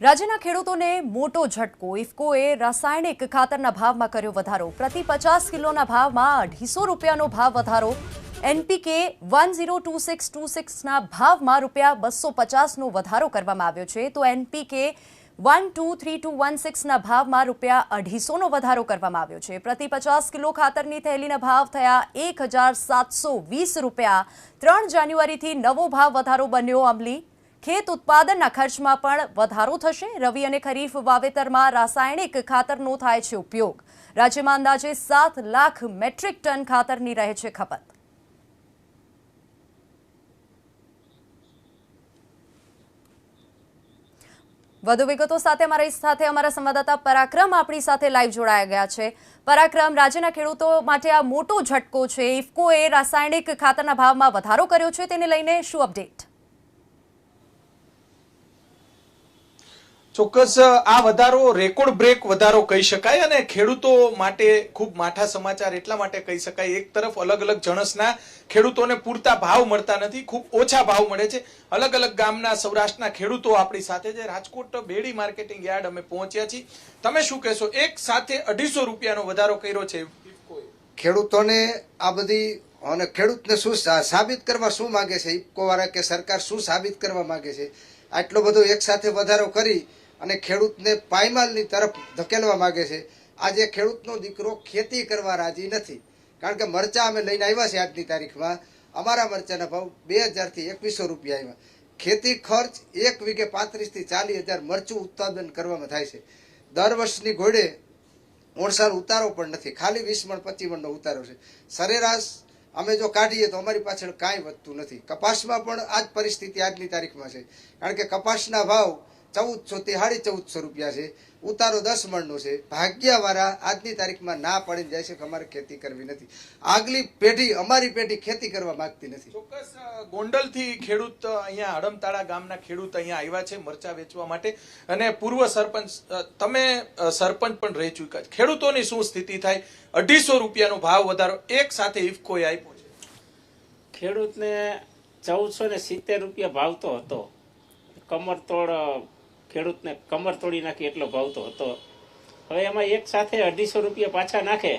રાજ્યના ખેડૂતોને મોટો ઝટકો ઇફકોએ રાસાયણિક ખાતરના ભાવમાં કર્યો વધારો પ્રતિ 50 કિલોના ભાવમાં 250 રૂપિયાનો ભાવ વધારો એનપીકે 102626ના ભાવમાં રૂપિયા 250નો વધારો કરવામાં આવ્યો છે તો એનપીકે 123216ના ભાવમાં રૂપિયા 250નો વધારો કરવામાં આવ્યો છે પ્રતિ 50 કિલો ખાતરની થેલીના ભાવ થયા 1720 રૂપિયા 3 જાન્યુઆરીથી નવો ભાવ વધારો બન્યો અમલી ખેત ઉત્પાદનના ખર્ચમાં પણ વધારો થશે રવિ અને ખરીફ વાવેતરમાં રાસાયણિક ખાતરનો થાય છે ઉપયોગ રાજ્યમાં અંદાજે 7 લાખ મેટ્રિક ટન ખાતરની રહે છે ખપત વધુ વિગતો સાથે અમારા સંવાદદાતા પરાક્રમ આપણી સાથે લાઈવ જોડાયા ગયા છે પરાક્રમ રાજ્યના ખેડૂતો માટે આ મોટો ઝટકો છે ઇફકોએ રાસાયણિક ખાતરના ભાવમાં વધારો કર્યો છે તેને લઈને શું અપડેટ ચોક્કસ આ વધારો રેકોર્ડ બ્રેક વધારો કહી શકાય અને ખેડૂતો માટે ખૂબ માઠા સમાચાર એટલા માટે કહી શકાય એક તરફ અલગ અલગ જણસના ખેડૂતોને પૂરતા ભાવ મળતા નથી ખૂબ ઓછા ભાવ મળે છે અલગ અલગ ગામના સૌરાષ્ટ્રના ખેડૂતો આપણી સાથે છે રાજકોટ બેડી માર્કેટિંગ યાર્ડ અમે પહોંચ્યા છીએ તમે શું કહેશો એક સાથે 250 રૂપિયાનો વધારો કર્યો છે ખેડૂતોને આ બધી અને ખેડૂતને શું સાબિત કરવા શું માંગે છે ઇફકો વાળા કે સરકાર શું સાબિત કરવા માંગે છે આટલો બધો એક સાથે વધારો કરી અને ખેડૂતને પાયમાલની તરફ ધકેલવા માંગે છે આજે ખેડૂતનો દીકરો ખેતી કરવા રાજી નથી કારણ કે મરચા અમે લઈને આવ્યા છે આજની તારીખમાં અમારા મરચાના ભાવ 2000 થી 2100 રૂપિયા આવ્યા ખેતી ખર્ચ એક વીઘે 35 થી 40,000 મરચું ઉત્પાદન કરવામાં થાય છે દર વર્ષની ઘોડે ઓણસાનો ઉતારો પણ નથી ખાલી 20 મણ 25 મણનો ઉતારો છે સરેરાશ અમે જો કાઢીએ તો અમારી પાછળ કાંઈ વધતું નથી કપાસમાં પણ આ જ પરિસ્થિતિ આજની તારીખમાં છે કારણ કે કપાસના ભાવ 1400 થી 1450 રૂપિયા છે ઉતારો 10 મણનો છે ભાગ્યવાળા આજની તારીખમાં ના પડી જાય છે કે અમારે ખેતી કરવી નથી આગલી પેઢી અમારી પેઢી ખેતી કરવા માંગતી નથી ચોક્કસ ગોંડલથી ખેડૂત અહીંયા હડમતાળા ગામના ખેડૂત અહીંયા આવ્યા છે મરચા વેચવા માટે અને પૂર્વ સરપંચ તમે સરપંચ પણ રહી ચૂક્યા છે ખેડૂતોની શું સ્થિતિ થાય 250 રૂપિયાનો ભાવ વધારો એક સાથે ઇફકોએ આપ્યો છે ખેડૂતને 1470 રૂપિયા ભાવ તો હતો કમરતોડ ખેડૂતને કમર તોડી નાખી એટલો ભાવ તો હતો હવે એમાં એક સાથે 250 રૂપિયા પાછા નાખે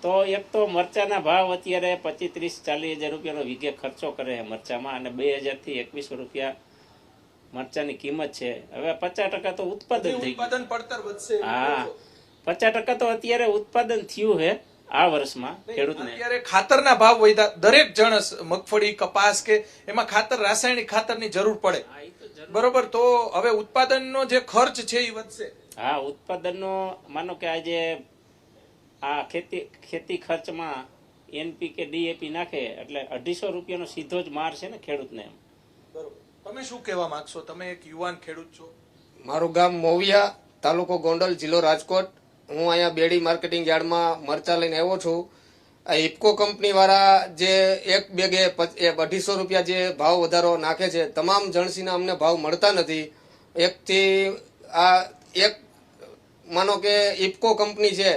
તો એક તો મરચાના ભાવ અત્યારે 25-30-40 હજાર રૂપિયાનો વીઘે ખર્ચો કરે મરચામાં અને 2000 થી 2100 રૂપિયા મરચાની કિંમત છે હવે 50% તો ઉત્પાદન થઈ ઉત્પાદન પડતર વધશે હા 50% તો અત્યારે ઉત્પાદન થયું છે આ વર્ષમાં ખેડૂતને અત્યારે ખાતરના ભાવ વધ્યા દરેક જણસ મગફળી કપાસ કે એમાં ખાતર રાસાયણિક ખાતરની જરૂર પડે બરોબર તો હવે ઉત્પાદનનો જે ખર્ચ છે એ વધશે હા ઉત્પાદનનો માનો કે આજે આ ખેતી ખર્ચમાં એનપીકે ડીએપી નાખે એટલે 250 રૂપિયાનો સીધો જ માર છે ને ખેડૂતને બરોબર તમે શું કહેવા માંગશો તમે એક યુવાન ખેડૂત છો મારું ગામ મોવિયા તાલુકો ગોંડલ જિલ્લો રાજકોટ હું અહીંયા બેડી માર્કેટિંગ યાર્ડમાં મરચા લઈને આવ્યો છું આ ઇફકો કંપની વાળા જે એક બેગે 250 રૂપિયા જે ભાવ વધારો નાખે છે તમામ જણસીના અમને ભાવ મળતા નથી એકથી આ એક માનો કે ઇફકો કંપની છે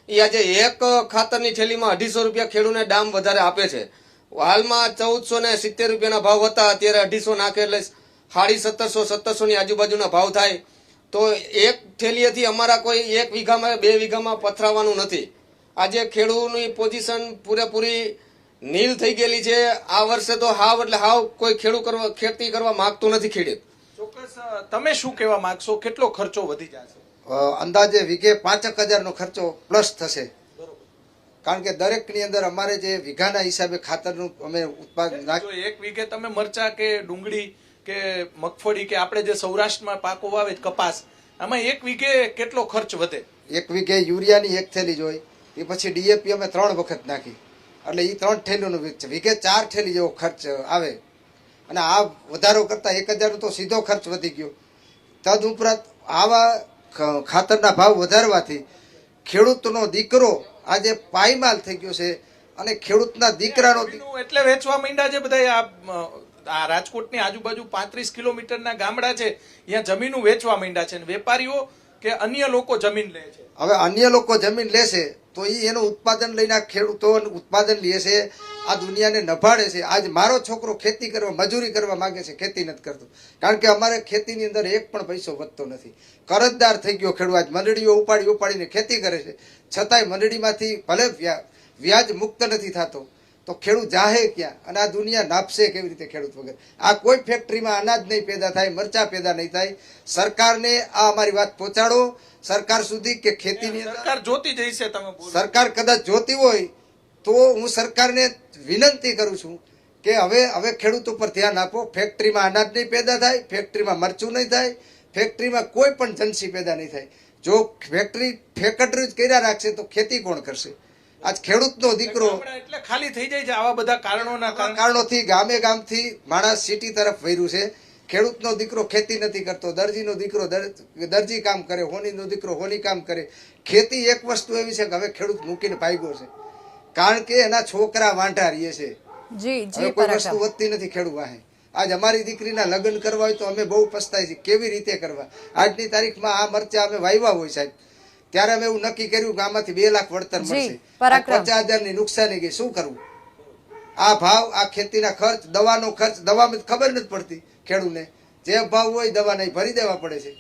એ આજે એક ખાતરની થેલીમાં 250 રૂપિયા ખેડૂતને દામ વધારે આપે છે હાલમાં 1470 રૂપિયાના ભાવ હતા અત્યારે 250 નાખે એટલે 1750-1700 ની આજુબાજુના ભાવ થાય તો એક થેલીએથી અમારા કોઈ એક વીઘામાં 2 વીઘામાં પથરાવાનું નથી આજે ખેડૂતની પોઝિશન પૂરેપૂરી નીલ થઈ ગયેલી છે આ વર્ષે તો હાવ એટલે હાવ કોઈ ખેતી કરવા માંગતું નથી ખેડૂત ચોક્કસ તમે શું કહેવા માંગશો કેટલો ખર્ચો વધી જશે અંદાજે વીઘે 5,000 નો ખર્ચો પ્લસ થશે કારણ કે દરેકની અંદર અમારે જે વીઘાના હિસાબે ખાતરનું અમે ઉત્પાદન એક વીઘે તમે મરચા કે ડુંગળી કે મગફળી કે આપણે જે સૌરાષ્ટ્રમાં પાકો વાવે કપાસ આમાં એક વીઘે કેટલો ખર્ચ વધે એક વીઘે યુરિયાની એક થેલી જોઈ એ પછી ડીએપી અમે 3 વખત નાખી એટલે એ 3 થેલીનું વીઘે 4 થેલી જેવો ખર્ચ આવે અને આ વધારો કરતા 1,000 તો સીધો ખર્ચ વધી ગયો તદ ઉપરાંત આવા ખાતરના ભાવ વધારવાથી ખેડૂતનો દીકરો આજે પાયમાલ થઈ ગયો છે અને ખેડૂતના દીકરાનો એટલે વેચવા માંડ્યા છે બધા આ રાજકોટની આજુબાજુ 35 કિલોમીટરના ગામડા છે અહીંયા જમીનો વેચવા માંડ્યા છે વેપારીઓ કે અન્ય લોકો જમીન લે છે હવે અન્ય લોકો જમીન લેશે તો એ એનું ઉત્પાદન લઈને આ ખેડૂતો ઉત્પાદન લે છે, આ દુનિયાને નભાડે છે. આજ મારો છોકરો ખેતી કરવા મજૂરી કરવા માંગે છે, ખેતી નથી કરતો, કારણ કે અમારે ખેતીની અંદર એક પણ પૈસો વધતો નથી. કરજદાર થઈ ગયો ખેડૂત. આજ મંડળીઓ ઉપાડીને ખેતી કરે છે, છતાંય મંડળીમાંથી ભલે વ્યાજ મુક્ત નથી થતો, તો ખેડૂત જાહે ક્યાં? અને આ દુનિયા નાપશે કેવી રીતે ખેડૂત વગર? આ કોઈ ફેક્ટરીમાં અનાજ નહીં પેદા થાય, મરચા પેદા નહીં થાય. સરકારને આ અમારી વાત પહોંચાડો સરકાર સુધી કે ખેતીની અંદર સરકાર જોતી જ હશે. તમે બોલો. સરકાર કદાચ જોતી હોય તો હું સરકારને વિનંતી કરું છું કે હવે ખેડૂત ઉપર ધ્યાન આપો. ફેક્ટરીમાં અનાજ નહીં પેદા થાય, ફેક્ટરીમાં મરચું નહીં થાય, ફેક્ટરીમાં કોઈ પણ જનસી પેદા નહીં થાય. જો ફેક્ટરી જ કર્યા રાખશે તો ખેતી કોણ કરશે? આજ ખેડૂતનો દીકરો ગામડા એટલે ખાલી થઈ જાય છે આવા બધા કારણોના કારણે. કારણોથી ગામથી માણસ સિટી તરફ વળ્યું છે. ખેડૂતનો દીકરો ખેતી નથી કરતો, દરજીનો દીકરો દરજી કામ કરે, હોનીનો દીકરો હોની કામ કરે. ખેતી એક વસ્તુ એવી છે કે હવે ખેડૂત મૂકીને ભાગ્યો છે, કારણ કે એના છોકરા વાંઢા રહીએ છે. જી હવે જી કોઈ પરાક્રમ. વસ્તુ વધતી નથી ખેડૂત વાહે. આજ અમારી દીકરીના લગ્ન કરવા હોય તો અમે બહુ પસ્તાય છીએ કેવી રીતે કરવા. આજની તારીખમાં આ મરચા અમે વાવ્યા હોય સાહેબ, ત્યારે અમે એવું નક્કી કર્યું કે આમાંથી 2 લાખ વળતર મળશે, પરાક્રમ. 50,000 ની નુકસાની ગઈ. શું કરવું? આ ભાવ, આ ખેતીના ખર્ચ, દવાનો ખર્ચ, દવામાં ખબર નથી પડતી ખેડૂતને. જે ભાવ હોય દવા નહીં ભરી દેવા પડે છે.